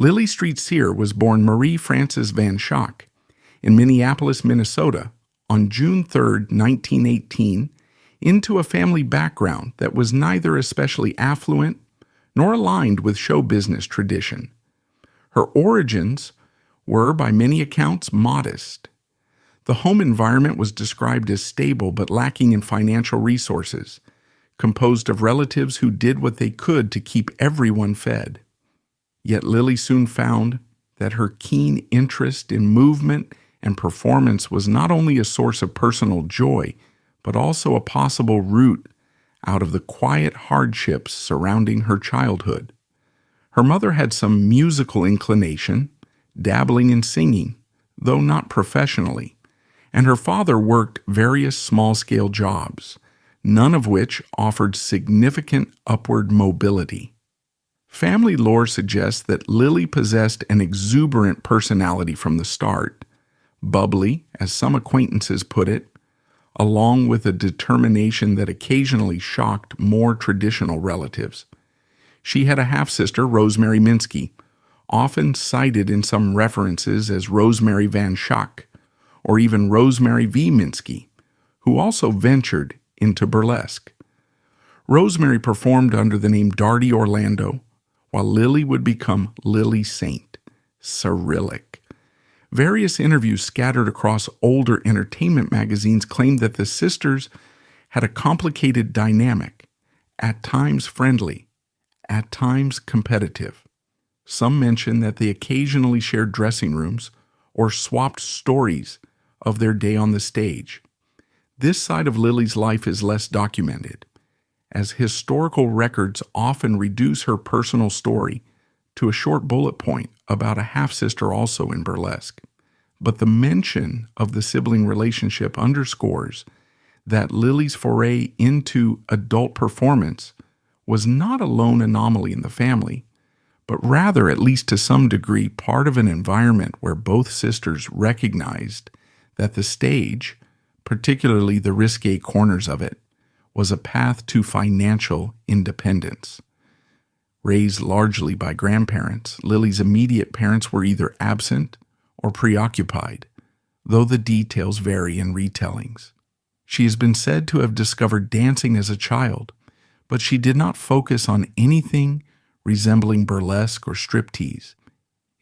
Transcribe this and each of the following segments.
Lili Street Sear was born Marie Frances Van Schaak in Minneapolis, Minnesota on June 3, 1918, into a family background that was neither especially affluent nor aligned with show business tradition. Her origins were, by many accounts, modest. The home environment was described as stable but lacking in financial resources, composed of relatives who did what they could to keep everyone fed. Yet Lili soon found that her keen interest in movement and performance was not only a source of personal joy, but also a possible route out of the quiet hardships surrounding her childhood. Her mother had some musical inclination, dabbling in singing, though not professionally, and her father worked various small-scale jobs, none of which offered significant upward mobility. Family lore suggests that Lili possessed an exuberant personality from the start, bubbly, as some acquaintances put it, along with a determination that occasionally shocked more traditional relatives. She had a half-sister, Rosemary Minsky, often cited in some references as Rosemary Van Schaak, or even Rosemary V. Minsky, who also ventured into burlesque. Rosemary performed under the name Darty Orlando, while Lili would become Lili Saint, Cyrillic. Various interviews scattered across older entertainment magazines claimed that the sisters had a complicated dynamic, at times friendly, at times competitive. Some mention that they occasionally shared dressing rooms or swapped stories of their day on the stage. This side of Lili's life is less documented, as historical records often reduce her personal story to a short bullet point about a half-sister also in burlesque. But the mention of the sibling relationship underscores that Lili's foray into adult performance was not a lone anomaly in the family, but rather, at least to some degree, part of an environment where both sisters recognized that the stage, particularly the risque corners of it, was a path to financial independence. Raised largely by grandparents, Lili's immediate parents were either absent or preoccupied, though the details vary in retellings. She has been said to have discovered dancing as a child, but she did not focus on anything resembling burlesque or striptease.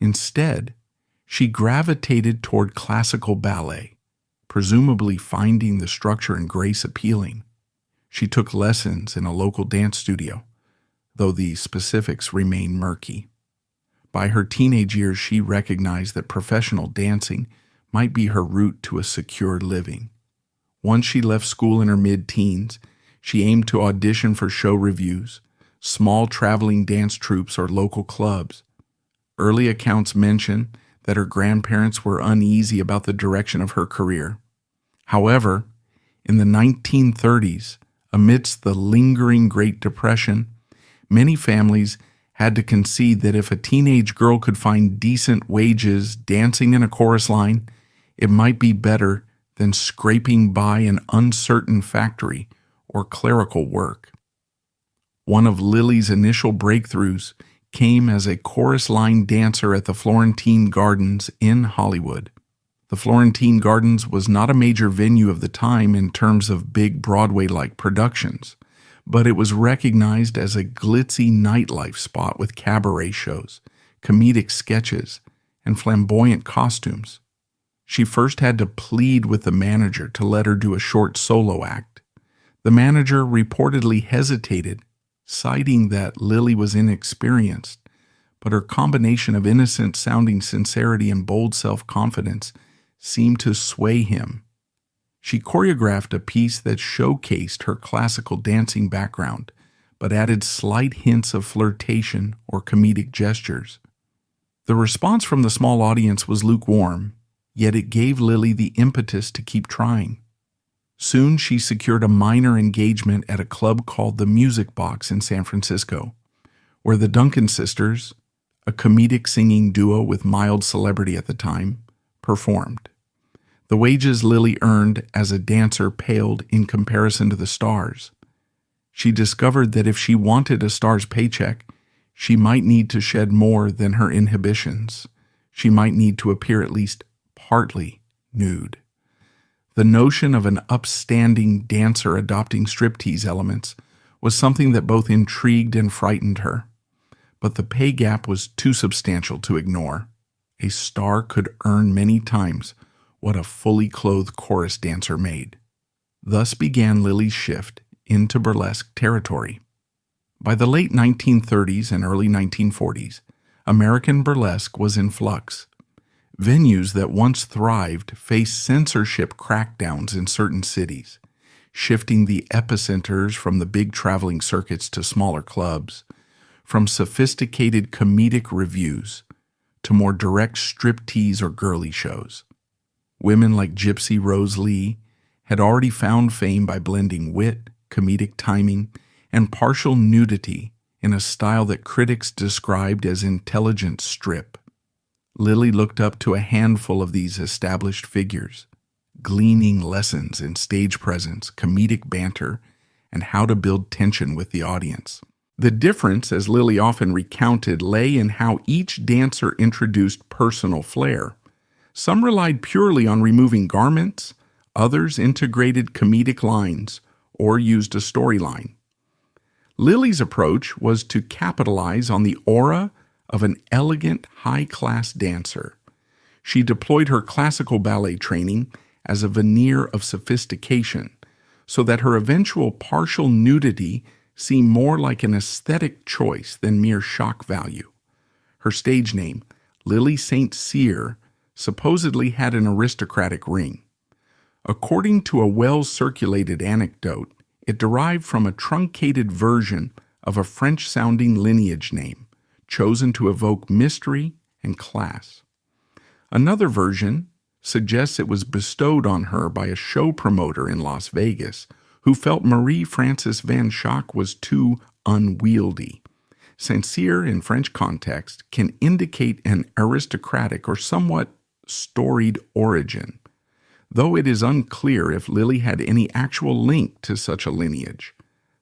Instead, she gravitated toward classical ballet, presumably finding the structure and grace appealing. She took lessons in a local dance studio, though the specifics remain murky. By her teenage years, she recognized that professional dancing might be her route to a secure living. Once she left school in her mid-teens, she aimed to audition for show revues, small traveling dance troupes, or local clubs. Early accounts mention that her grandparents were uneasy about the direction of her career. However, in the 1930s, amidst the lingering Great Depression, many families had to concede that if a teenage girl could find decent wages dancing in a chorus line, it might be better than scraping by an uncertain factory or clerical work. One of Lili's initial breakthroughs came as a chorus line dancer at the Florentine Gardens in Hollywood. The Florentine Gardens was not a major venue of the time in terms of big Broadway-like productions, but it was recognized as a glitzy nightlife spot with cabaret shows, comedic sketches, and flamboyant costumes. She first had to plead with the manager to let her do a short solo act. The manager reportedly hesitated, citing that Lili was inexperienced, but her combination of innocent-sounding sincerity and bold self-confidence seemed to sway him. She choreographed a piece that showcased her classical dancing background, but added slight hints of flirtation or comedic gestures. The response from the small audience was lukewarm, yet it gave Lili the impetus to keep trying. Soon she secured a minor engagement at a club called the Music Box in San Francisco, where the Duncan sisters, a comedic singing duo with mild celebrity at the time, performed. The wages Lili earned as a dancer paled in comparison to the stars. She discovered that if she wanted a star's paycheck, She might need to shed more than her inhibitions. She might need to appear at least partly nude. The notion of an upstanding dancer adopting striptease elements was something that both intrigued and frightened her. But the pay gap was too substantial to ignore. A star could earn many times what a fully clothed chorus dancer made. Thus began Lili's shift into burlesque territory. By the late 1930s and early 1940s, American burlesque was in flux. Venues that once thrived faced censorship crackdowns in certain cities, shifting the epicenters from the big traveling circuits to smaller clubs, from sophisticated comedic revues to more direct striptease or girly shows. Women like Gypsy Rose Lee had already found fame by blending wit, comedic timing, and partial nudity in a style that critics described as intelligent strip. Lili looked up to a handful of these established figures, gleaning lessons in stage presence, comedic banter, and how to build tension with the audience. The difference, as Lili often recounted, lay in how each dancer introduced personal flair. Some relied purely on removing garments, others integrated comedic lines or used a storyline. Lili's approach was to capitalize on the aura of an elegant, high-class dancer. She deployed her classical ballet training as a veneer of sophistication, so that her eventual partial nudity seemed more like an aesthetic choice than mere shock value. Her stage name, Lili St. Cyr, supposedly had an aristocratic ring. According to a well-circulated anecdote, it derived from a truncated version of a French-sounding lineage name, chosen to evoke mystery and class. Another version suggests it was bestowed on her by a show promoter in Las Vegas who felt Marie Frances Van Schaak was too unwieldy. St. Cyr in French context can indicate an aristocratic or somewhat storied origin, though it is unclear if Lili had any actual link to such a lineage.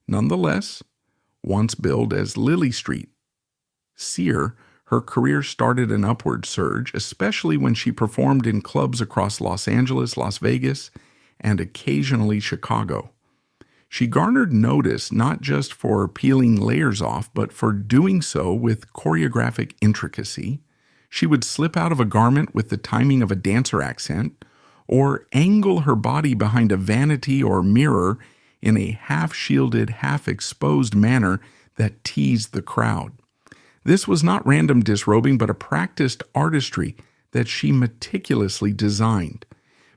Nonetheless, once billed as Lili Street Cyr, her career started an upward surge, especially when she performed in clubs across Los Angeles, Las Vegas, and occasionally Chicago. She garnered notice not just for peeling layers off, but for doing so with choreographic intricacy. She would slip out of a garment with the timing of a dancer accent, or angle her body behind a vanity or mirror in a half-shielded, half-exposed manner that teased the crowd. This was not random disrobing, but a practiced artistry that she meticulously designed.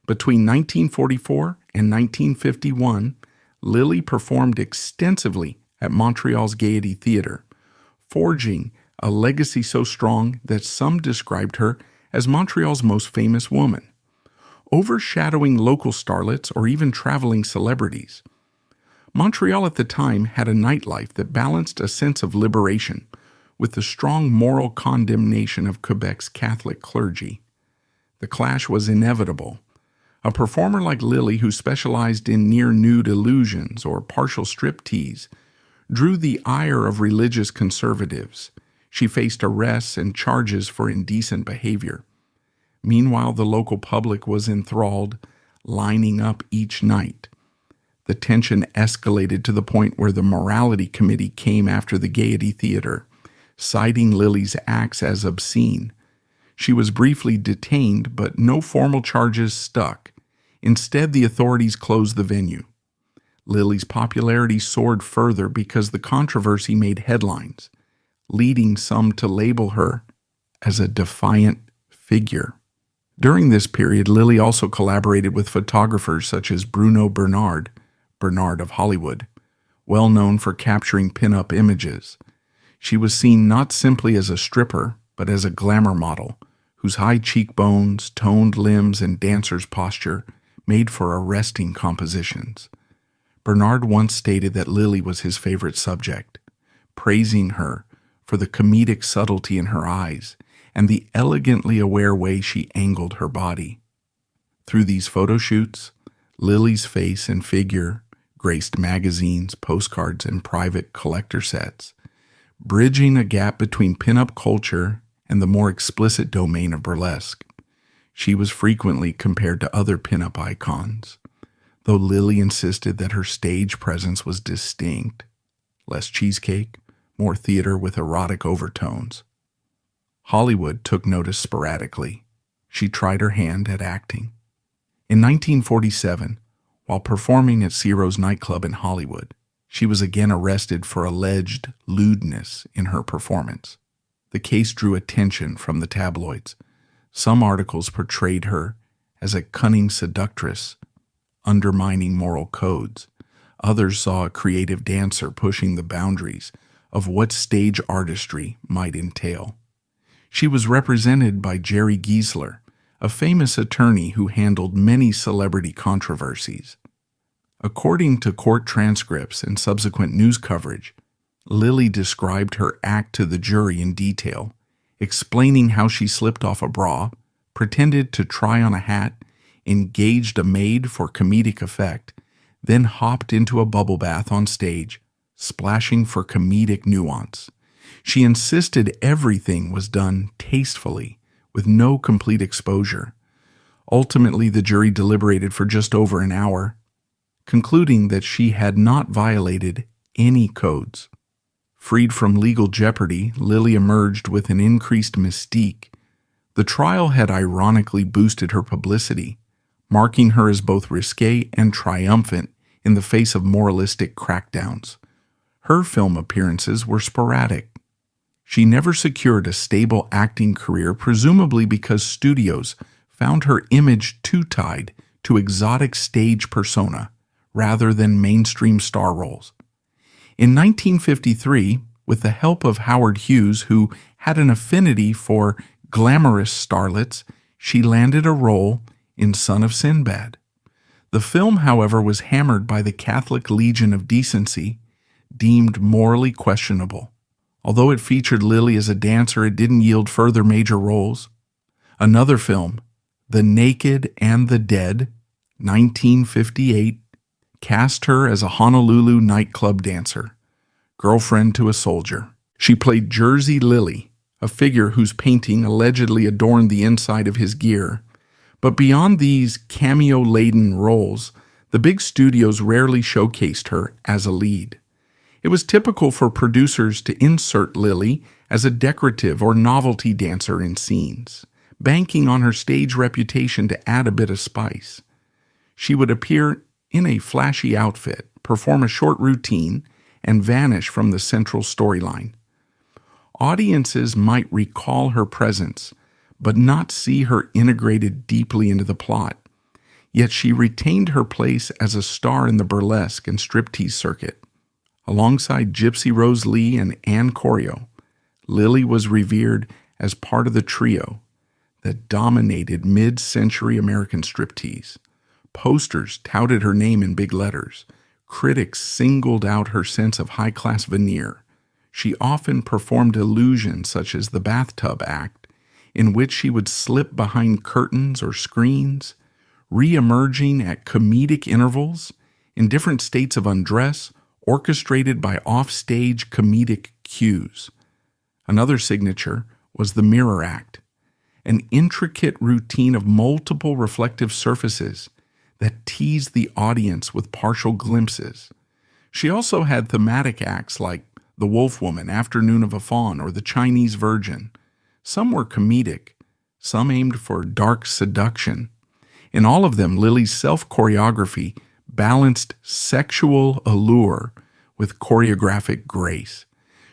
Between 1944 and 1951, Lili performed extensively at Montreal's Gaiety Theatre, forging a legacy so strong that some described her as Montreal's most famous woman, overshadowing local starlets or even traveling celebrities. Montreal at the time had a nightlife that balanced a sense of liberation with the strong moral condemnation of Quebec's Catholic clergy. The clash was inevitable. A performer like Lili, who specialized in near-nude illusions or partial striptease, drew the ire of religious conservatives. She faced arrests and charges for indecent behavior. Meanwhile, the local public was enthralled, lining up each night. The tension escalated to the point where the morality committee came after the Gaiety Theatre, citing Lili's acts as obscene. She was briefly detained, but no formal charges stuck. Instead, the authorities closed the venue. Lili's popularity soared further because the controversy made headlines, leading some to label her as a defiant figure. During this period, Lili also collaborated with photographers such as Bruno Bernard of Hollywood, well known for capturing pin-up images. She was seen not simply as a stripper, but as a glamour model, whose high cheekbones, toned limbs, and dancer's posture made for arresting compositions. Bernard once stated that Lili was his favorite subject, praising her for the comedic subtlety in her eyes and the elegantly aware way she angled her body. Through these photo shoots, Lili's face and figure graced magazines, postcards, and private collector sets, bridging a gap between pinup culture and the more explicit domain of burlesque. She was frequently compared to other pinup icons, though Lili insisted that her stage presence was distinct. Less cheesecake, more theater with erotic overtones. Hollywood took notice sporadically. She tried her hand at acting. In 1947, while performing at Ciro's nightclub in Hollywood, she was again arrested for alleged lewdness in her performance. The case drew attention from the tabloids. Some articles portrayed her as a cunning seductress, undermining moral codes. Others saw a creative dancer pushing the boundaries of what stage artistry might entail. She was represented by Jerry Giesler, a famous attorney who handled many celebrity controversies. According to court transcripts and subsequent news coverage, Lili described her act to the jury in detail, explaining how she slipped off a bra, pretended to try on a hat, engaged a maid for comedic effect, then hopped into a bubble bath on stage, splashing for comedic nuance. She insisted everything was done tastefully, with no complete exposure. Ultimately, the jury deliberated for just over an hour, concluding that she had not violated any codes. Freed from legal jeopardy, Lili emerged with an increased mystique. The trial had ironically boosted her publicity, marking her as both risque and triumphant in the face of moralistic crackdowns. Her film appearances were sporadic. She never secured a stable acting career, presumably because studios found her image too tied to exotic stage persona rather than mainstream star roles. In 1953, with the help of Howard Hughes, who had an affinity for glamorous starlets, she landed a role in Son of Sinbad. The film, however, was hammered by the Catholic Legion of Decency, deemed morally questionable. Although it featured Lili as a dancer, it didn't yield further major roles. Another film, The Naked and the Dead, 1958, cast her as a Honolulu nightclub dancer, girlfriend to a soldier. She played Jersey Lili, a figure whose painting allegedly adorned the inside of his gear. But beyond these cameo-laden roles, the big studios rarely showcased her as a lead. It was typical for producers to insert Lili as a decorative or novelty dancer in scenes, banking on her stage reputation to add a bit of spice. She would appear in a flashy outfit, perform a short routine, and vanish from the central storyline. Audiences might recall her presence, but not see her integrated deeply into the plot. Yet she retained her place as a star in the burlesque and striptease circuit. Alongside Gypsy Rose Lee and Ann Corio, Lili was revered as part of the trio that dominated mid-century American striptease. Posters touted her name in big letters. Critics singled out her sense of high-class veneer. She often performed illusions such as the bathtub act, in which she would slip behind curtains or screens, re-emerging at comedic intervals in different states of undress, orchestrated by off-stage comedic cues. Another signature was the mirror act, an intricate routine of multiple reflective surfaces that teased the audience with partial glimpses. She also had thematic acts like The Wolf Woman, Afternoon of a Faun, or The Chinese Virgin. Some were comedic, some aimed for dark seduction. In all of them, Lili's self-choreography balanced sexual allure with choreographic grace.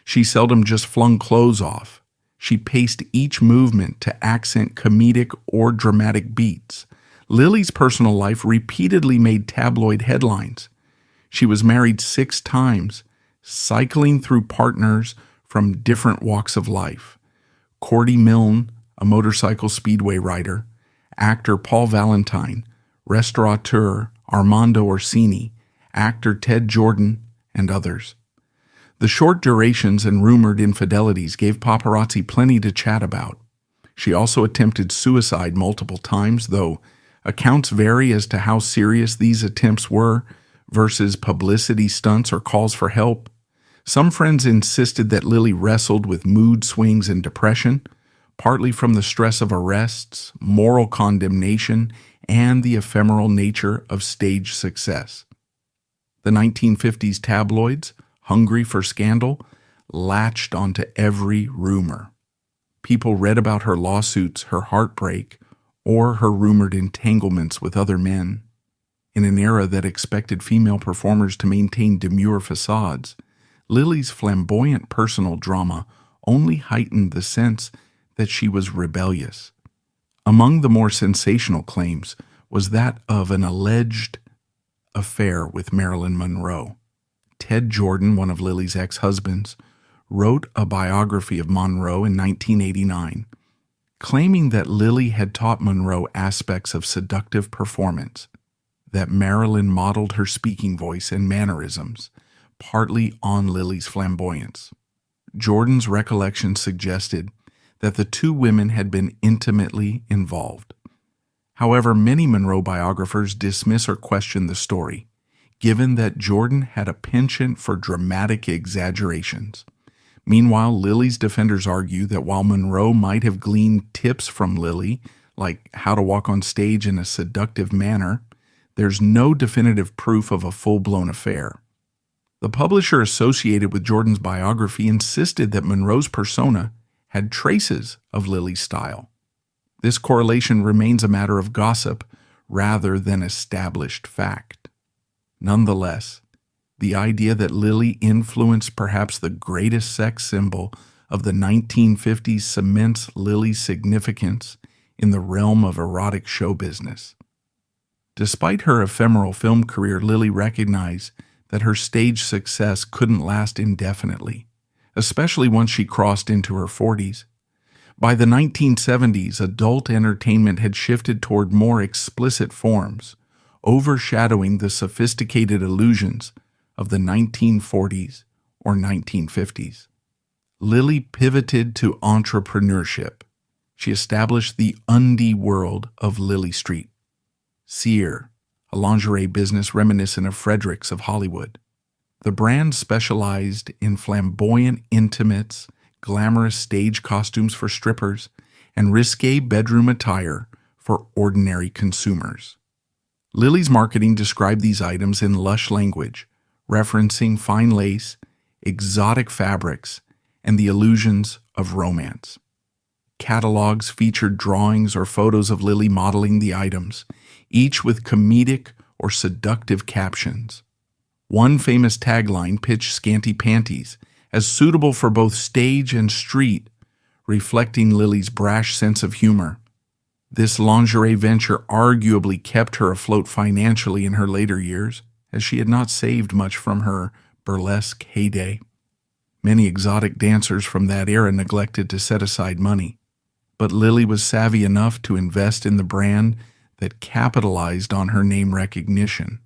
She seldom just flung clothes off. She paced each movement to accent comedic or dramatic beats. Lili's personal life repeatedly made tabloid headlines. She was married 6 times, cycling through partners from different walks of life. Cordy Milne, a motorcycle speedway rider, actor Paul Valentine, restaurateur Armando Orsini, actor Ted Jordan, and others. The short durations and rumored infidelities gave paparazzi plenty to chat about. She also attempted suicide multiple times, though accounts vary as to how serious these attempts were versus publicity stunts or calls for help. Some friends insisted that Lili wrestled with mood swings and depression, partly from the stress of arrests, moral condemnation, and the ephemeral nature of stage success. The 1950s tabloids, hungry for scandal, latched onto every rumor. People read about her lawsuits, her heartbreak, or her rumored entanglements with other men. In an era that expected female performers to maintain demure facades, Lili's flamboyant personal drama only heightened the sense that she was rebellious. Among the more sensational claims was that of an alleged affair with Marilyn Monroe. Ted Jordan, one of Lili's ex-husbands, wrote a biography of Monroe in 1989, claiming that Lili had taught Monroe aspects of seductive performance, that Marilyn modeled her speaking voice and mannerisms, partly on Lili's flamboyance. Jordan's recollections suggested that the two women had been intimately involved. However, many Monroe biographers dismiss or question the story, given that Jordan had a penchant for dramatic exaggerations. Meanwhile, Lili's defenders argue that while Monroe might have gleaned tips from Lili, like how to walk on stage in a seductive manner, there's no definitive proof of a full-blown affair. The publisher associated with Jordan's biography insisted that Monroe's persona had traces of Lili's style. This correlation remains a matter of gossip rather than established fact. Nonetheless, the idea that Lili influenced perhaps the greatest sex symbol of the 1950s cements Lili's significance in the realm of erotic show business. Despite her ephemeral film career, Lili recognized that her stage success couldn't last indefinitely, especially once she crossed into her 40s. By the 1970s, adult entertainment had shifted toward more explicit forms, overshadowing the sophisticated illusions of the 1940s or 1950s. Lili pivoted to entrepreneurship. She established the undie world of Lili Street. Sear, a lingerie business reminiscent of Frederick's of Hollywood. The brand specialized in flamboyant intimates, glamorous stage costumes for strippers, and risque bedroom attire for ordinary consumers. Lili's marketing described these items in lush language, referencing fine lace, exotic fabrics, and the illusions of romance. Catalogs featured drawings or photos of Lili modeling the items, each with comedic or seductive captions. One famous tagline pitched scanty panties as suitable for both stage and street, reflecting Lili's brash sense of humor. This lingerie venture arguably kept her afloat financially in her later years, as she had not saved much from her burlesque heyday. Many exotic dancers from that era neglected to set aside money, but Lili was savvy enough to invest in the brand that capitalized on her name recognition.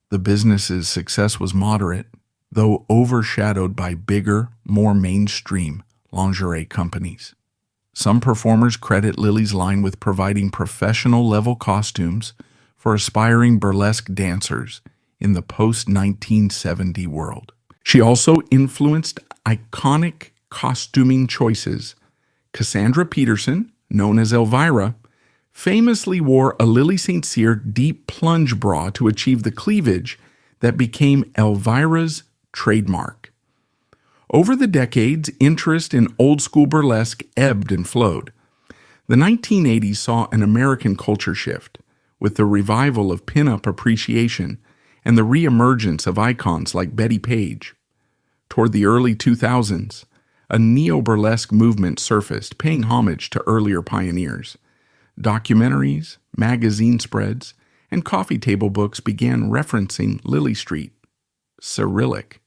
The business's success was moderate, though overshadowed by bigger, more mainstream lingerie companies. Some performers credit Lili's line with providing professional-level costumes for aspiring burlesque dancers in the post-1970 world. She also influenced iconic costuming choices. Cassandra Peterson, known as Elvira, famously wore a Lili St. Cyr deep plunge bra to achieve the cleavage that became Elvira's trademark. Over the decades, interest in old-school burlesque ebbed and flowed. The 1980s saw an American culture shift, with the revival of pin-up appreciation and the re-emergence of icons like Betty Page. Toward the early 2000s, a neo-burlesque movement surfaced, paying homage to earlier pioneers. Documentaries, magazine spreads, and coffee table books began referencing Lili Street. Cyrillic.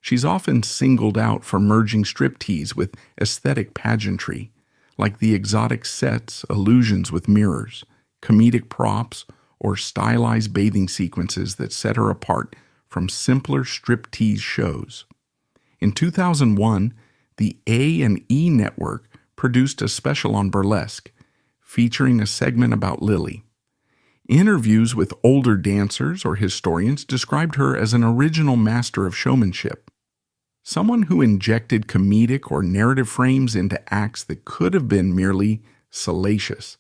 She's often singled out for merging striptease with aesthetic pageantry, like the exotic sets, illusions with mirrors, comedic props, or stylized bathing sequences that set her apart from simpler striptease shows. In 2001, the A&E Network produced a special on burlesque, featuring a segment about Lili. Interviews with older dancers or historians described her as an original master of showmanship. someone who injected comedic or narrative frames into acts that could have been merely salacious.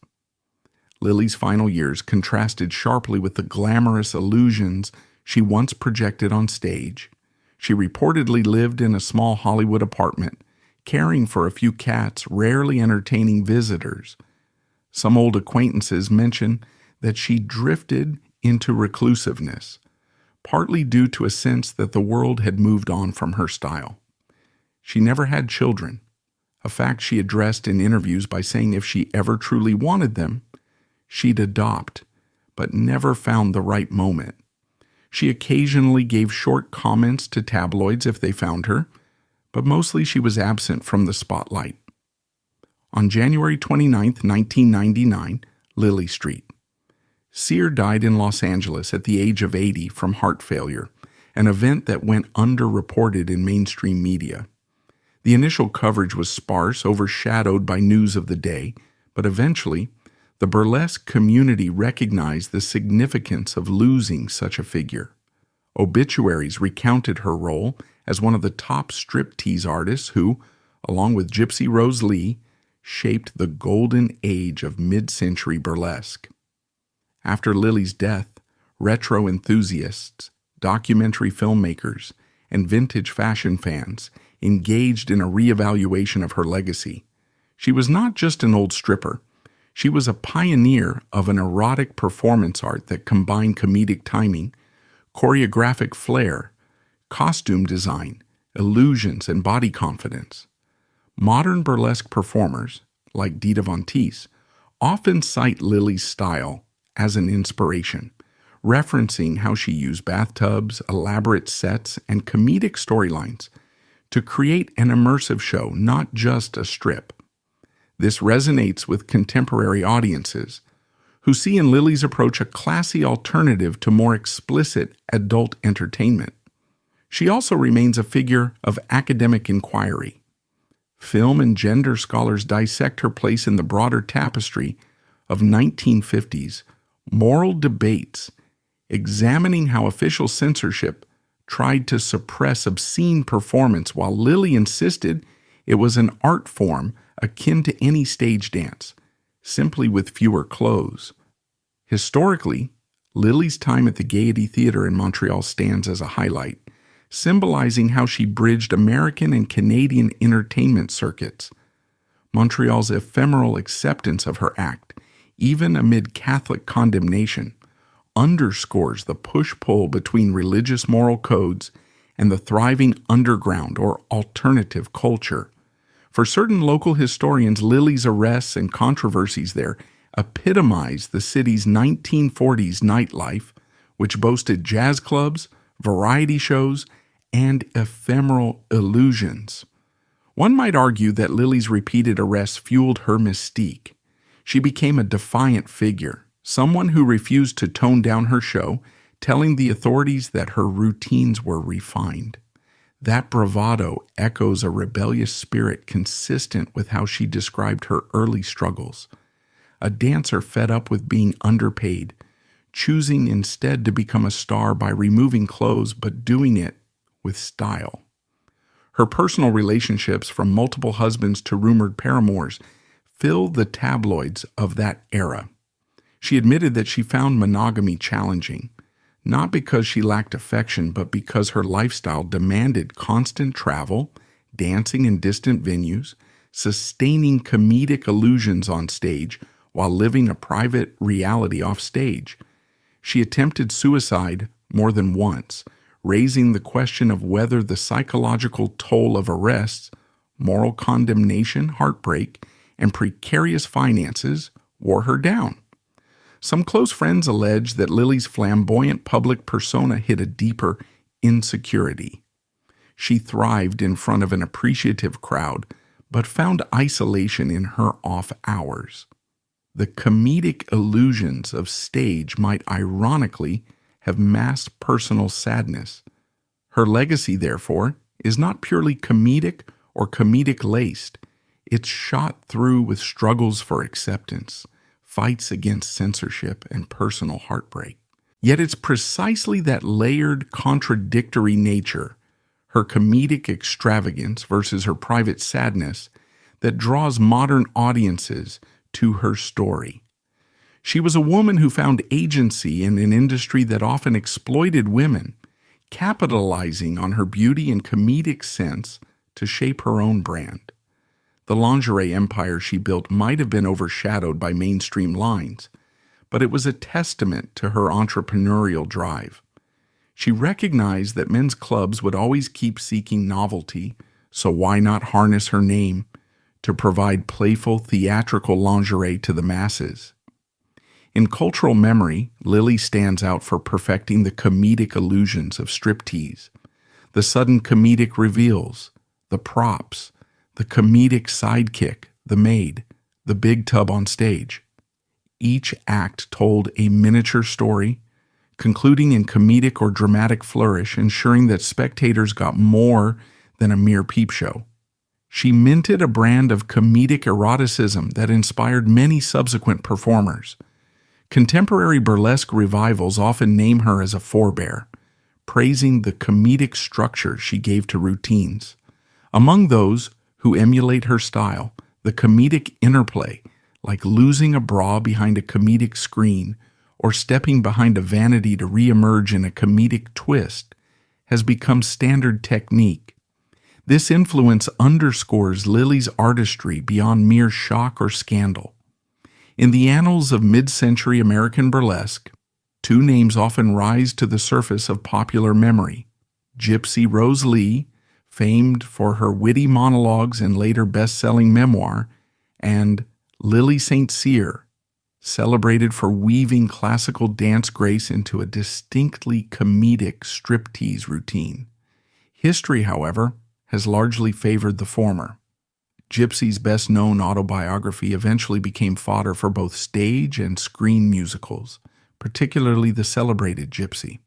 Lili's final years contrasted sharply with the glamorous illusions she once projected on stage. She reportedly lived in a small Hollywood apartment, caring for a few cats, rarely entertaining visitors. Some old acquaintances mention that she drifted into reclusiveness, partly due to a sense that the world had moved on from her style. She never had children, a fact she addressed in interviews by saying if she ever truly wanted them, she'd adopt, but never found the right moment. She occasionally gave short comments to tabloids if they found her, but mostly she was absent from the spotlight. On January 29, 1999, Lili Street. Sear died in Los Angeles at the age of 80 from heart failure, an event that went underreported in mainstream media. The initial coverage was sparse, overshadowed by news of the day, but eventually, the burlesque community recognized the significance of losing such a figure. Obituaries recounted her role as one of the top striptease artists who, along with Gypsy Rose Lee, shaped the golden age of mid-century burlesque. After Lili's death, retro enthusiasts, documentary filmmakers, and vintage fashion fans engaged in a reevaluation of her legacy. She was not just an old stripper. She was a pioneer of an erotic performance art that combined comedic timing, choreographic flair, costume design, illusions, and body confidence. Modern burlesque performers, like Dita Von Teese, often cite Lili's style as an inspiration, referencing how she used bathtubs, elaborate sets, and comedic storylines to create an immersive show, not just a strip. This resonates with contemporary audiences, who see in Lili's approach a classy alternative to more explicit adult entertainment. She also remains a figure of academic inquiry. Film and gender scholars dissect her place in the broader tapestry of 1950s moral debates, examining how official censorship tried to suppress obscene performance while Lili insisted it was an art form akin to any stage dance, simply with fewer clothes. Historically, Lili's time at the Gaiety Theatre in Montreal stands as a highlight, symbolizing how she bridged American and Canadian entertainment circuits. Montreal's ephemeral acceptance of her act, even amid Catholic condemnation, underscores the push-pull between religious moral codes and the thriving underground or alternative culture. For certain local historians, Lili's arrests and controversies there epitomize the city's 1940s nightlife, which boasted jazz clubs, variety shows, and ephemeral illusions. One might argue that Lili's repeated arrests fueled her mystique. She became a defiant figure, someone who refused to tone down her show, telling the authorities that her routines were refined. That bravado echoes a rebellious spirit consistent with how she described her early struggles. A dancer fed up with being underpaid, choosing instead to become a star by removing clothes but doing it with style. Her personal relationships, from multiple husbands to rumored paramours, filled the tabloids of that era. She admitted that she found monogamy challenging, not because she lacked affection, but because her lifestyle demanded constant travel, dancing in distant venues, sustaining comedic illusions on stage while living a private reality off stage. She attempted suicide more than once, raising the question of whether the psychological toll of arrests, moral condemnation, heartbreak, and precarious finances wore her down. Some close friends allege that Lili's flamboyant public persona hid a deeper insecurity. She thrived in front of an appreciative crowd, but found isolation in her off hours. The comedic illusions of stage might ironically have masked personal sadness. Her legacy, therefore, is not purely comedic or comedic-laced. It's shot through with struggles for acceptance, fights against censorship, and personal heartbreak. Yet it's precisely that layered, contradictory nature, her comedic extravagance versus her private sadness, that draws modern audiences to her story. She was a woman who found agency in an industry that often exploited women, capitalizing on her beauty and comedic sense to shape her own brand. The lingerie empire she built might have been overshadowed by mainstream lines, but it was a testament to her entrepreneurial drive. She recognized that men's clubs would always keep seeking novelty, so why not harness her name to provide playful, theatrical lingerie to the masses? In cultural memory, Lili stands out for perfecting the comedic illusions of striptease, the sudden comedic reveals, the props, the comedic sidekick, the maid, the big tub on stage. Each act told a miniature story, concluding in comedic or dramatic flourish, ensuring that spectators got more than a mere peep show. She minted a brand of comedic eroticism that inspired many subsequent performers. Contemporary burlesque revivals often name her as a forebear, praising the comedic structure she gave to routines. Among those who emulate her style, the comedic interplay, like losing a bra behind a comedic screen or stepping behind a vanity to re-emerge in a comedic twist, has become standard technique. This influence underscores Lili's artistry beyond mere shock or scandal. In the annals of mid-century American burlesque, two names often rise to the surface of popular memory: Gypsy Rose Lee, famed for her witty monologues and later best-selling memoir, and Lili St. Cyr, celebrated for weaving classical dance grace into a distinctly comedic striptease routine. History, however, has largely favored the former. Gypsy's best-known autobiography eventually became fodder for both stage and screen musicals, particularly the celebrated Gypsy.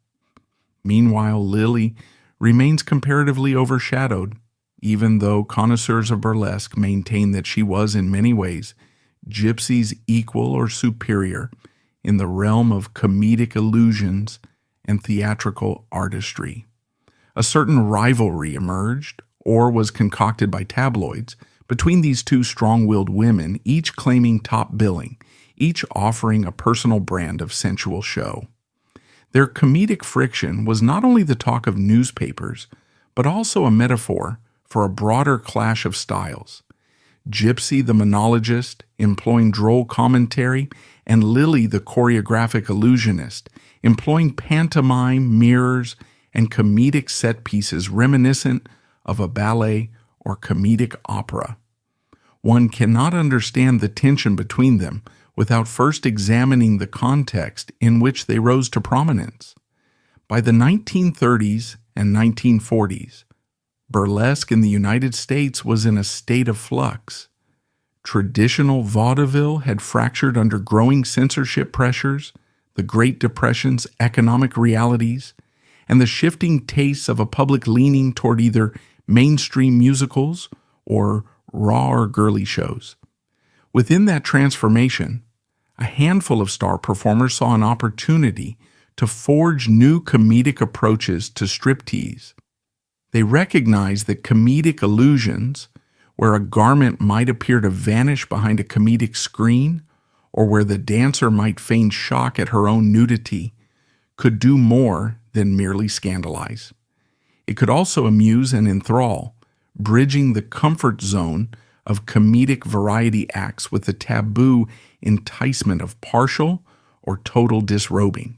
Meanwhile, Lili remains comparatively overshadowed, even though connoisseurs of burlesque maintain that she was, in many ways, Gypsy's equal or superior in the realm of comedic illusions and theatrical artistry. A certain rivalry emerged, or was concocted by tabloids, between these two strong-willed women, each claiming top billing, each offering a personal brand of sensual show. Their comedic friction was not only the talk of newspapers, but also a metaphor for a broader clash of styles. Gypsy, the monologist, employing droll commentary, and Lili, the choreographic illusionist, employing pantomime, mirrors, and comedic set pieces reminiscent of a ballet or comedic opera. One cannot understand the tension between them without first examining the context in which they rose to prominence. By the 1930s and 1940s, burlesque in the United States was in a state of flux. Traditional vaudeville had fractured under growing censorship pressures, the Great Depression's economic realities, and the shifting tastes of a public leaning toward either mainstream musicals or raw or girly shows. Within that transformation, a handful of star performers saw an opportunity to forge new comedic approaches to striptease. They recognized that comedic illusions, where a garment might appear to vanish behind a comedic screen, or where the dancer might feign shock at her own nudity, could do more than merely scandalize. It could also amuse and enthrall, bridging the comfort zone of comedic variety acts with the taboo enticement of partial or total disrobing.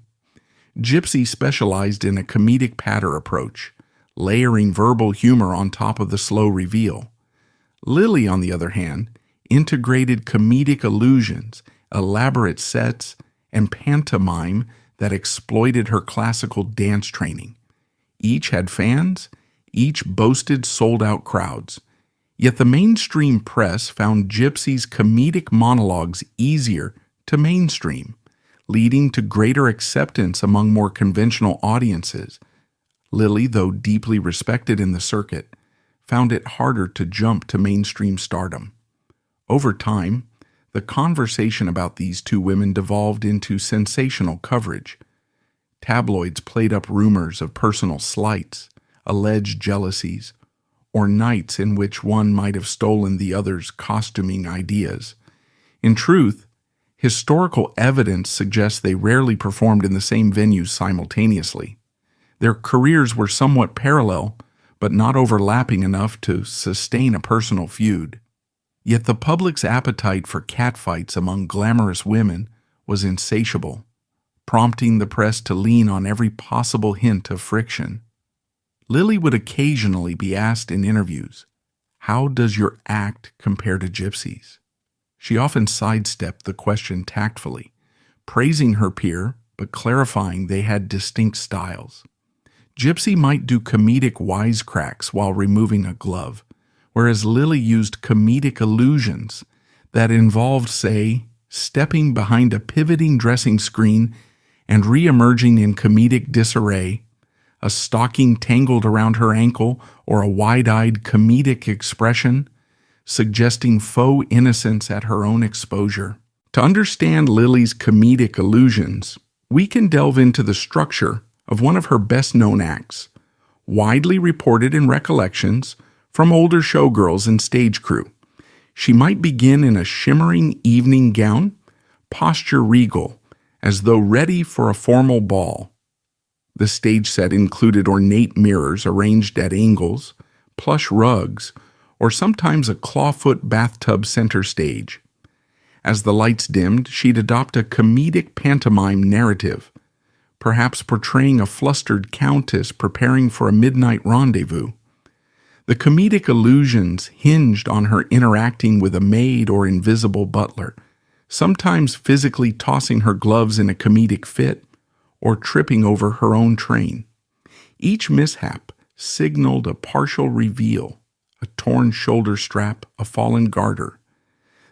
Gypsy specialized in a comedic patter approach, layering verbal humor on top of the slow reveal. Lili, on the other hand, integrated comedic illusions, elaborate sets, and pantomime that exploited her classical dance training. Each had fans, each boasted sold-out crowds. Yet the mainstream press found Gypsy's comedic monologues easier to mainstream, leading to greater acceptance among more conventional audiences. Lili, though deeply respected in the circuit, found it harder to jump to mainstream stardom. Over time, the conversation about these two women devolved into sensational coverage. Tabloids played up rumors of personal slights, alleged jealousies, or nights in which one might have stolen the other's costuming ideas. In truth, historical evidence suggests they rarely performed in the same venues simultaneously. Their careers were somewhat parallel, but not overlapping enough to sustain a personal feud. Yet the public's appetite for catfights among glamorous women was insatiable, prompting the press to lean on every possible hint of friction. Lili would occasionally be asked in interviews, "How does your act compare to Gypsy's?" She often sidestepped the question tactfully, praising her peer but clarifying they had distinct styles. Gypsy might do comedic wisecracks while removing a glove, whereas Lili used comedic illusions that involved, say, stepping behind a pivoting dressing screen and re-emerging in comedic disarray, a stocking tangled around her ankle, or a wide-eyed comedic expression, suggesting faux innocence at her own exposure. To understand Lili's comedic illusions, we can delve into the structure of one of her best-known acts, widely reported in recollections from older showgirls and stage crew. She might begin in a shimmering evening gown, posture regal, as though ready for a formal ball. The stage set included ornate mirrors arranged at angles, plush rugs, or sometimes a clawfoot bathtub center stage. As the lights dimmed, she'd adopt a comedic pantomime narrative, perhaps portraying a flustered countess preparing for a midnight rendezvous. The comedic illusions hinged on her interacting with a maid or invisible butler, sometimes physically tossing her gloves in a comedic fit or tripping over her own train. Each mishap signaled a partial reveal, a torn shoulder strap, a fallen garter.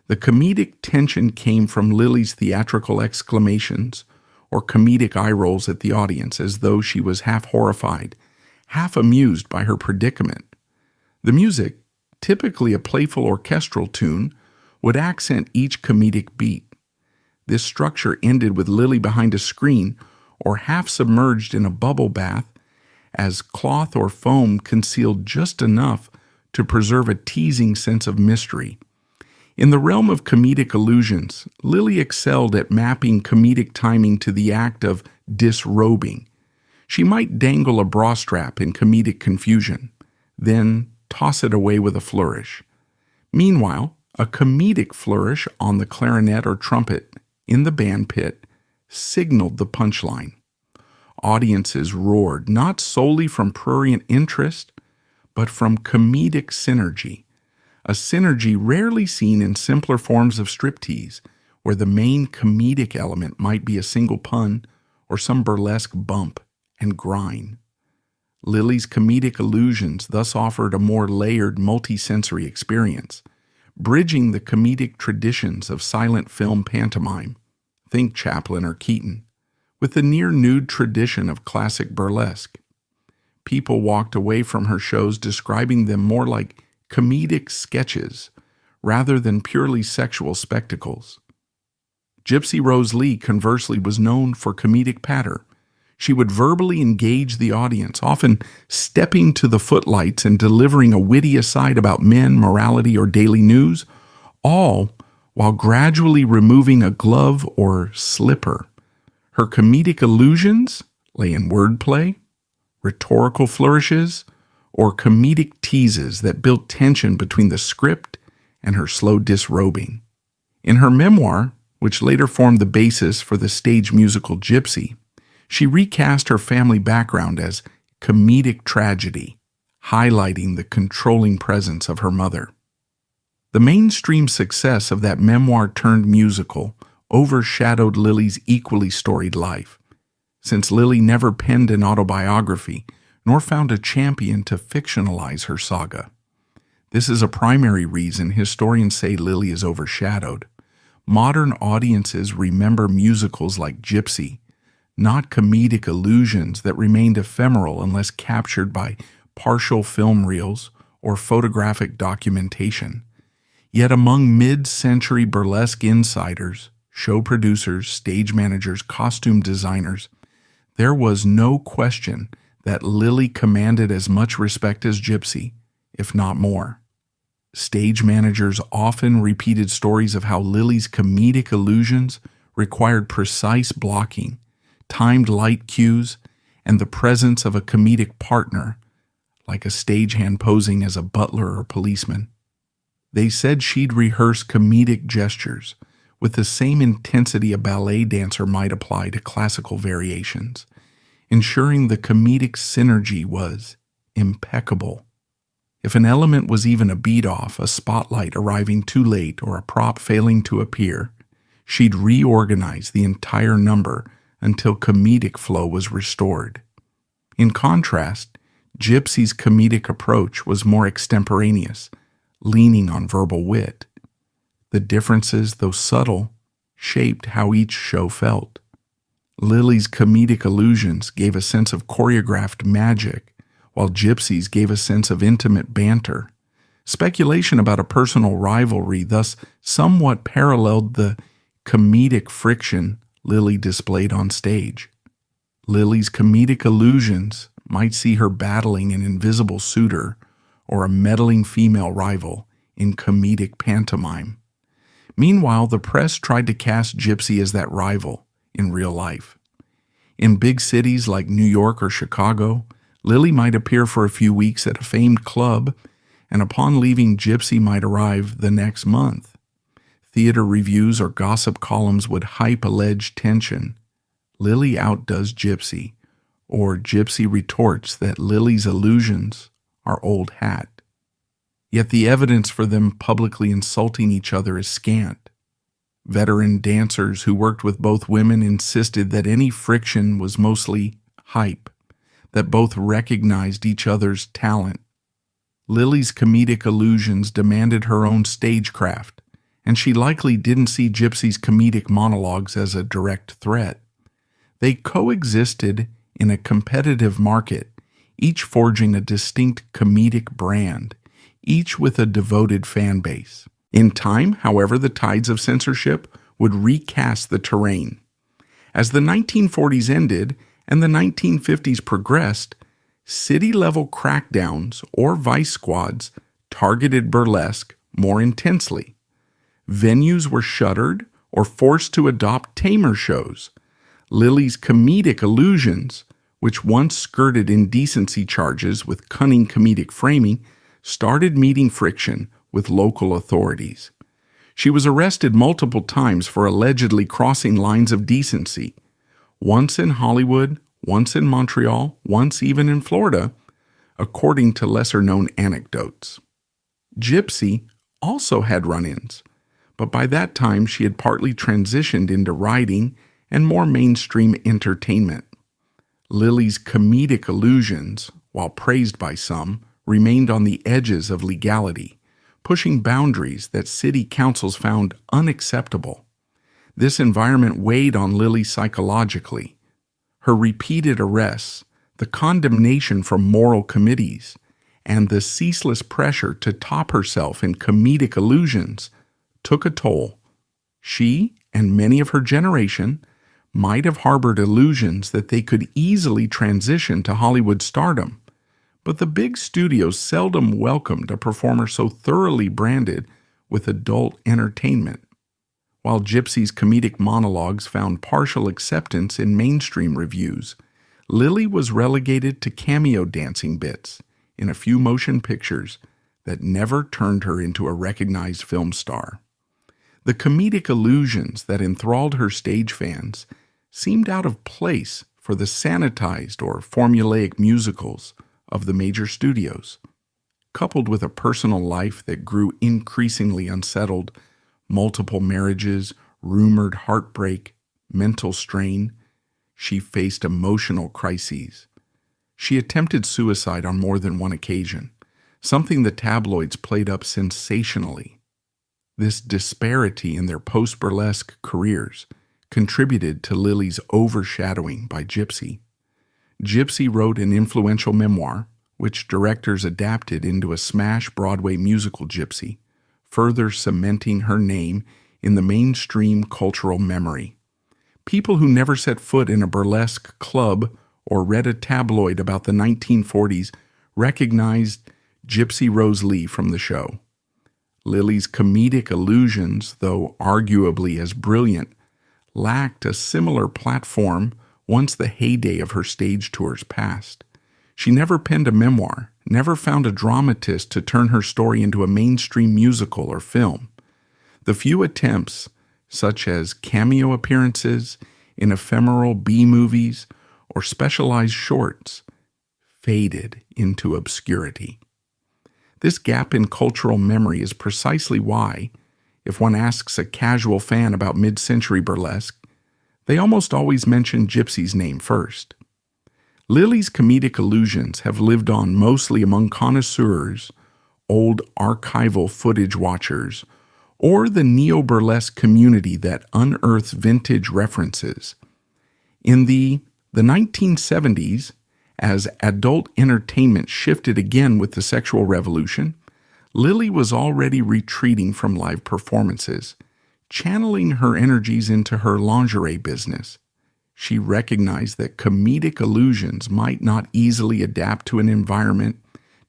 The comedic tension came from Lili's theatrical exclamations or comedic eye rolls at the audience as though she was half horrified, half amused by her predicament. The music, typically a playful orchestral tune, would accent each comedic beat. This structure ended with Lili behind a screen or half submerged in a bubble bath as cloth or foam concealed just enough to preserve a teasing sense of mystery. In the realm of comedic illusions, Lili excelled at mapping comedic timing to the act of disrobing. She might dangle a bra strap in comedic confusion, then toss it away with a flourish. Meanwhile, a comedic flourish on the clarinet or trumpet in the band pit signaled the punchline. Audiences roared not solely from prurient interest, but from comedic synergy, a synergy rarely seen in simpler forms of striptease, where the main comedic element might be a single pun or some burlesque bump and grind. Lili's comedic illusions thus offered a more layered multisensory experience, bridging the comedic traditions of silent film pantomime, think Chaplin or Keaton, with the near-nude tradition of classic burlesque. People walked away from her shows describing them more like comedic sketches rather than purely sexual spectacles. Gypsy Rose Lee, conversely, was known for comedic patter. She would verbally engage the audience, often stepping to the footlights and delivering a witty aside about men, morality, or daily news, all while gradually removing a glove or slipper. Her comedic illusions lay in wordplay, rhetorical flourishes, or comedic teases that built tension between the script and her slow disrobing. In her memoir, which later formed the basis for the stage musical Gypsy, she recast her family background as comedic tragedy, highlighting the controlling presence of her mother. The mainstream success of that memoir-turned musical overshadowed Lili's equally storied life, since Lili never penned an autobiography nor found a champion to fictionalize her saga. This is a primary reason historians say Lili is overshadowed. Modern audiences remember musicals like Gypsy, not comedic illusions that remained ephemeral unless captured by partial film reels or photographic documentation. Yet among mid-century burlesque insiders, show producers, stage managers, costume designers, there was no question that Lili commanded as much respect as Gypsy, if not more. Stage managers often repeated stories of how Lili's comedic illusions required precise blocking, timed light cues, and the presence of a comedic partner, like a stagehand posing as a butler or policeman. They said she'd rehearse comedic gestures with the same intensity a ballet dancer might apply to classical variations, ensuring the comedic synergy was impeccable. If an element was even a beat off, a spotlight arriving too late, or a prop failing to appear, she'd reorganize the entire number until comedic flow was restored. In contrast, Gypsy's comedic approach was more extemporaneous, leaning on verbal wit. The differences, though subtle, shaped how each show felt. Lili's comedic illusions gave a sense of choreographed magic, while Gypsy's gave a sense of intimate banter. Speculation about a personal rivalry thus somewhat paralleled the comedic friction Lili displayed on stage. Lili's comedic illusions might see her battling an invisible suitor or a meddling female rival in comedic pantomime. Meanwhile, the press tried to cast Gypsy as that rival in real life. In big cities like New York or Chicago, Lili might appear for a few weeks at a famed club, and upon leaving, Gypsy might arrive the next month. Theater reviews or gossip columns would hype alleged tension. Lili outdoes Gypsy, or Gypsy retorts that Lili's illusions are old hat. Yet the evidence for them publicly insulting each other is scant. Veteran dancers who worked with both women insisted that any friction was mostly hype, that both recognized each other's talent. Lili's comedic illusions demanded her own stagecraft, and she likely didn't see Gypsy's comedic monologues as a direct threat. They coexisted in a competitive market, each forging a distinct comedic brand, each with a devoted fan base. In time, however, the tides of censorship would recast the terrain. As the 1940s ended and the 1950s progressed, city-level crackdowns or vice squads targeted burlesque more intensely. Venues were shuttered or forced to adopt tamer shows. Lili's comedic illusions, which once skirted indecency charges with cunning comedic framing, started meeting friction with local authorities. She was arrested multiple times for allegedly crossing lines of decency, once in Hollywood, once in Montreal, once even in Florida, according to lesser-known anecdotes. Gypsy also had run-ins, but by that time she had partly transitioned into writing and more mainstream entertainment. Lili's comedic illusions, while praised by some, remained on the edges of legality, pushing boundaries that city councils found unacceptable. This environment weighed on Lili psychologically. Her repeated arrests, the condemnation from moral committees, and the ceaseless pressure to top herself in comedic illusions took a toll. She, and many of her generation, might have harbored illusions that they could easily transition to Hollywood stardom, but the big studios seldom welcomed a performer so thoroughly branded with adult entertainment. While Gypsy's comedic monologues found partial acceptance in mainstream reviews, Lili was relegated to cameo dancing bits in a few motion pictures that never turned her into a recognized film star. The comedic illusions that enthralled her stage fans seemed out of place for the sanitized or formulaic musicals of the major studios. Coupled with a personal life that grew increasingly unsettled, multiple marriages, rumored heartbreak, mental strain, she faced emotional crises. She attempted suicide on more than one occasion, something the tabloids played up sensationally. This disparity in their post-burlesque careers contributed to Lili's overshadowing by Gypsy. Gypsy wrote an influential memoir, which directors adapted into a smash Broadway musical Gypsy, further cementing her name in the mainstream cultural memory. People who never set foot in a burlesque club or read a tabloid about the 1940s recognized Gypsy Rose Lee from the show. Lili's comedic illusions, though arguably as brilliant, lacked a similar platform once the heyday of her stage tours passed. She never penned a memoir, never found a dramatist to turn her story into a mainstream musical or film. The few attempts, such as cameo appearances in ephemeral B-movies or specialized shorts, faded into obscurity. This gap in cultural memory is precisely why, if one asks a casual fan about mid-century burlesque, they almost always mention Gypsy's name first. Lili's comedic illusions have lived on mostly among connoisseurs, old archival footage watchers, or the neo-burlesque community that unearths vintage references. In the 1970s, as adult entertainment shifted again with the sexual revolution, Lili was already retreating from live performances, channeling her energies into her lingerie business. She recognized that comedic illusions might not easily adapt to an environment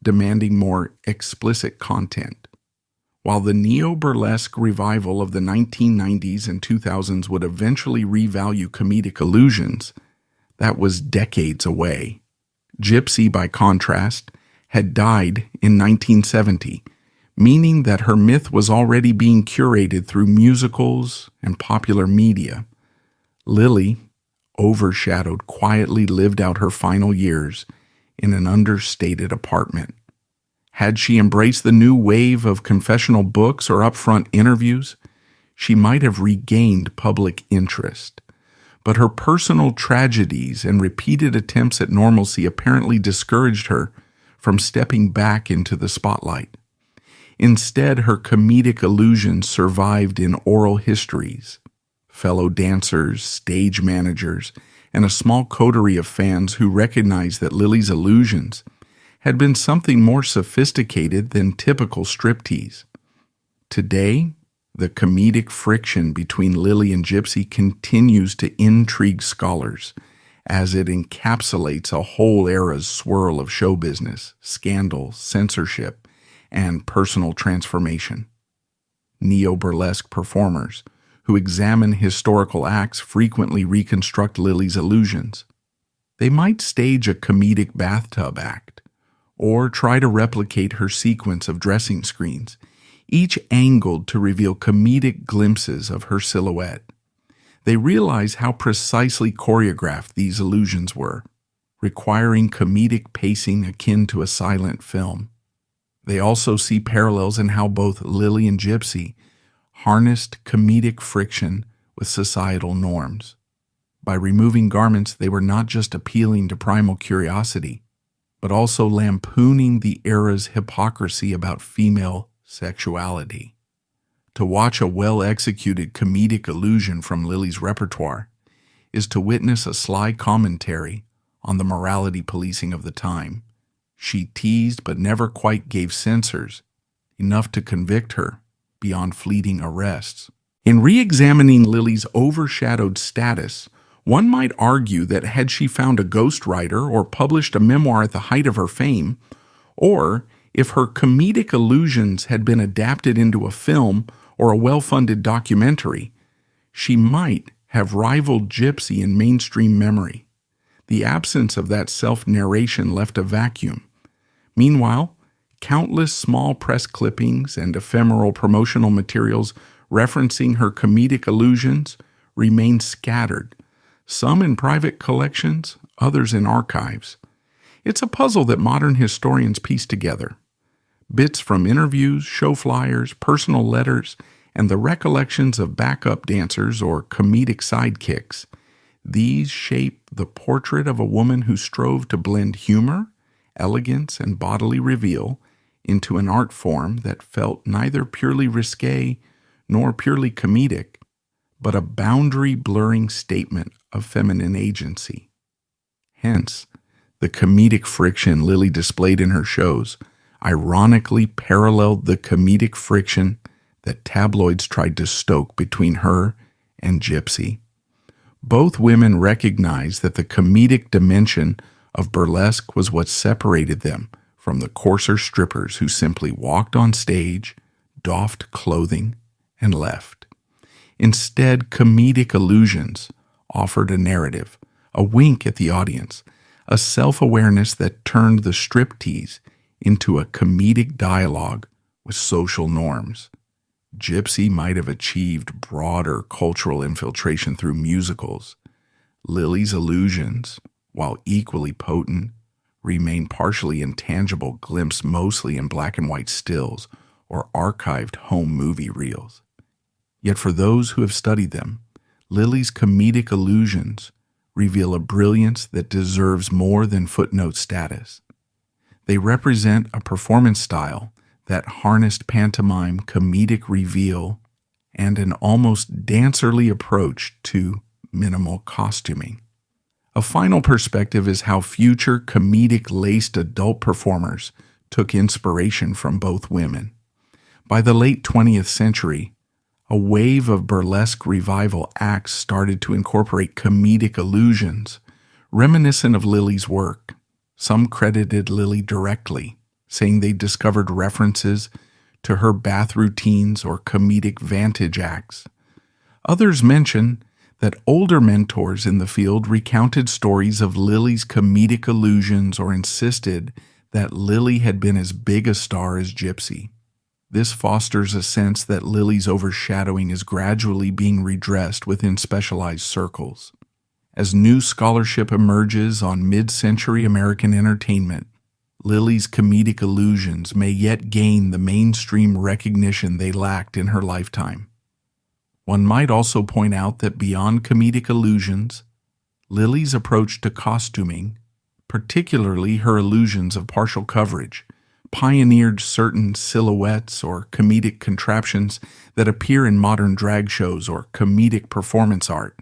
demanding more explicit content. While the neo-burlesque revival of the 1990s and 2000s would eventually revalue comedic illusions, that was decades away. Gypsy, by contrast, had died in 1970, meaning that her myth was already being curated through musicals and popular media. Lili, overshadowed, quietly lived out her final years in an understated apartment. Had she embraced the new wave of confessional books or upfront interviews, she might have regained public interest. But her personal tragedies and repeated attempts at normalcy apparently discouraged her from stepping back into the spotlight. Instead, her comedic illusions survived in oral histories. Fellow dancers, stage managers, and a small coterie of fans who recognized that Lili's illusions had been something more sophisticated than typical striptease. Today, the comedic friction between Lili and Gypsy continues to intrigue scholars as it encapsulates a whole era's swirl of show business, scandal, censorship, and personal transformation. Neo-burlesque performers who examine historical acts frequently reconstruct Lili's illusions. They might stage a comedic bathtub act, or try to replicate her sequence of dressing screens, each angled to reveal comedic glimpses of her silhouette. They realize how precisely choreographed these illusions were, requiring comedic pacing akin to a silent film. They also see parallels in how both Lili and Gypsy harnessed comedic friction with societal norms. By removing garments, they were not just appealing to primal curiosity, but also lampooning the era's hypocrisy about female sexuality. To watch a well-executed comedic illusion from Lili's repertoire is to witness a sly commentary on the morality policing of the time. She teased but never quite gave censors enough to convict her beyond fleeting arrests. In re-examining Lili's overshadowed status, one might argue that had she found a ghostwriter or published a memoir at the height of her fame, or if her comedic illusions had been adapted into a film or a well-funded documentary, she might have rivaled Gypsy in mainstream memory. The absence of that self-narration left a vacuum. Meanwhile, countless small press clippings and ephemeral promotional materials referencing her comedic illusions remain scattered, some in private collections, others in archives. It's a puzzle that modern historians piece together. Bits from interviews, show flyers, personal letters, and the recollections of backup dancers or comedic sidekicks. These shape the portrait of a woman who strove to blend humor, elegance, and bodily reveal into an art form that felt neither purely risque nor purely comedic, but a boundary-blurring statement of feminine agency. Hence, the comedic friction Lili displayed in her shows ironically paralleled the comedic friction that tabloids tried to stoke between her and Gypsy. Both women recognized that the comedic dimension of burlesque was what separated them from the coarser strippers who simply walked on stage, doffed clothing, and left. Instead, comedic illusions offered a narrative, a wink at the audience, a self-awareness that turned the striptease into a comedic dialogue with social norms. Gypsy might have achieved broader cultural infiltration through musicals. Lili's illusions, while equally potent, remain partially intangible, glimpsed mostly in black and white stills or archived home movie reels. Yet for those who have studied them, Lili's comedic illusions reveal a brilliance that deserves more than footnote status. They represent a performance style that harnessed pantomime, comedic reveal, and an almost dancerly approach to minimal costuming. A final perspective is how future comedic-laced adult performers took inspiration from both women. By the late 20th century, a wave of burlesque revival acts started to incorporate comedic illusions, reminiscent of Lili's work. Some credited Lili directly, saying they discovered references to her bath routines or comedic vantage acts. Others mention that older mentors in the field recounted stories of Lili's comedic illusions or insisted that Lili had been as big a star as Gypsy. This fosters a sense that Lili's overshadowing is gradually being redressed within specialized circles. As new scholarship emerges on mid-century American entertainment, Lili's comedic illusions may yet gain the mainstream recognition they lacked in her lifetime. One might also point out that beyond comedic illusions, Lili's approach to costuming, particularly her illusions of partial coverage, pioneered certain silhouettes or comedic contraptions that appear in modern drag shows or comedic performance art.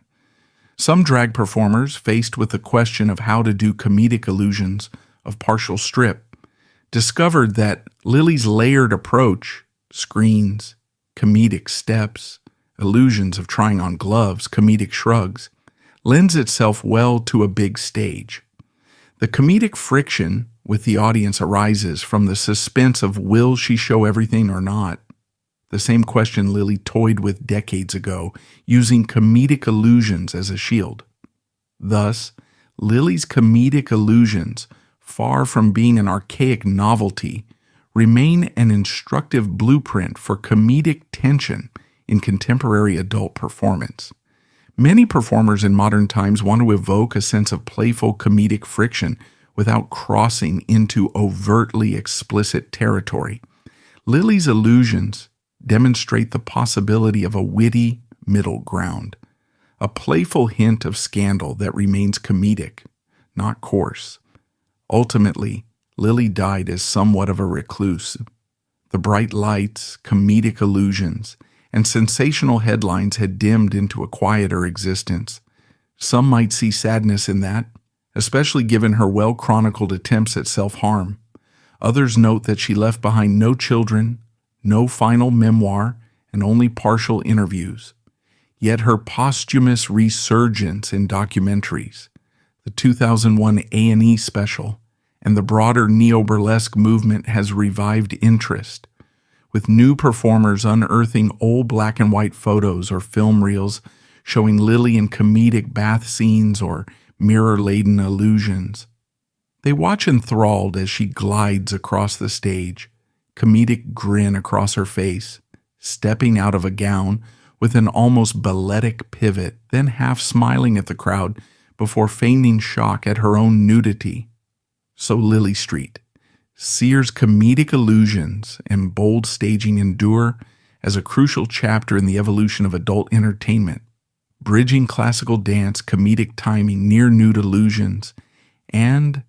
Some drag performers, faced with the question of how to do comedic illusions of partial strip, discovered that Lili's layered approach, screens, comedic steps, illusions of trying on gloves, comedic shrugs, lends itself well to a big stage. The comedic friction with the audience arises from the suspense of will she show everything or not? The same question Lili toyed with decades ago, using comedic illusions as a shield. Thus, Lili's comedic illusions, far from being an archaic novelty, remain an instructive blueprint for comedic tension in contemporary adult performance. Many performers in modern times want to evoke a sense of playful comedic friction without crossing into overtly explicit territory. Lili's illusions demonstrate the possibility of a witty middle ground, a playful hint of scandal that remains comedic, not coarse. Ultimately, Lili died as somewhat of a recluse. The bright lights, comedic illusions, and sensational headlines had dimmed into a quieter existence. Some might see sadness in that, especially given her well-chronicled attempts at self-harm. Others note that she left behind no children, no final memoir, and only partial interviews. Yet her posthumous resurgence in documentaries, the 2001 A&E special, and the broader neo-burlesque movement has revived interest, with new performers unearthing old black and white photos or film reels showing Lili in comedic bath scenes or mirror-laden illusions. They watch enthralled as she glides across the stage, comedic grin across her face, stepping out of a gown with an almost balletic pivot, then half smiling at the crowd before feigning shock at her own nudity. So Lili Street, Sears' comedic illusions and bold staging endure as a crucial chapter in the evolution of adult entertainment, bridging classical dance, comedic timing, near-nude illusions, and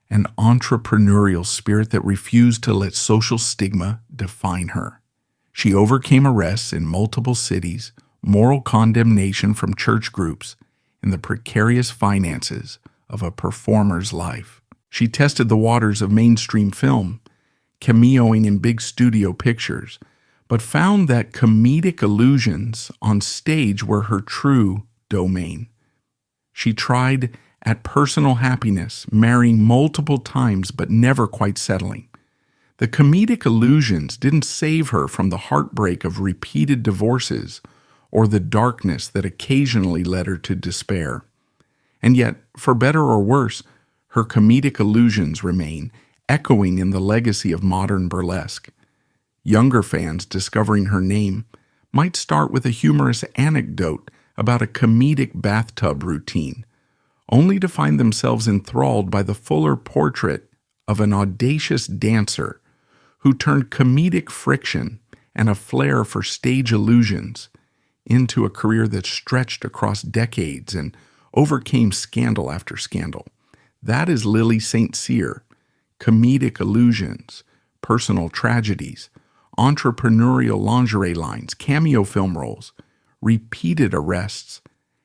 an entrepreneurial spirit that refused to let social stigma define her. She overcame arrests in multiple cities, moral condemnation from church groups, and the precarious finances of a performer's life. She tested the waters of mainstream film, cameoing in big studio pictures, but found that comedic illusions on stage were her true domain. She tried at personal happiness, marrying multiple times but never quite settling. The comedic illusions didn't save her from the heartbreak of repeated divorces or the darkness that occasionally led her to despair. And yet, for better or worse, her comedic illusions remain, echoing in the legacy of modern burlesque. Younger fans discovering her name might start with a humorous anecdote about a comedic bathtub routine, only to find themselves enthralled by the fuller portrait of an audacious dancer who turned comedic friction and a flair for stage illusions into a career that stretched across decades and overcame scandal after scandal. That is Lili St. Cyr. Comedic illusions, personal tragedies, entrepreneurial lingerie lines, cameo film roles, repeated arrests,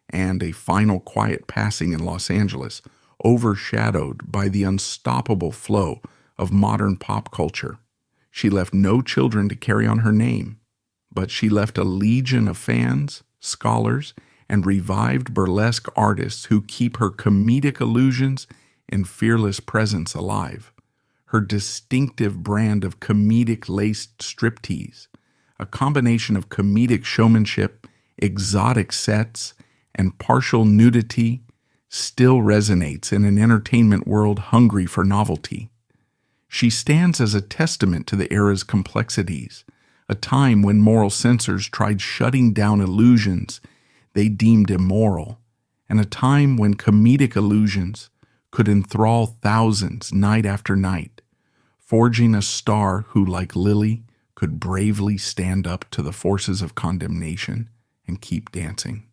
and a final quiet passing in Los Angeles, overshadowed by the unstoppable flow of modern pop culture. She left no children to carry on her name, but she left a legion of fans, scholars, and revived burlesque artists who keep her comedic illusions and fearless presence alive. Her distinctive brand of comedic-laced striptease, a combination of comedic showmanship, exotic sets, and partial nudity, still resonates in an entertainment world hungry for novelty. She stands as a testament to the era's complexities, a time when moral censors tried shutting down illusions they deemed immoral, and a time when comedic illusions could enthrall thousands night after night, forging a star who, like Lili, could bravely stand up to the forces of condemnation and keep dancing.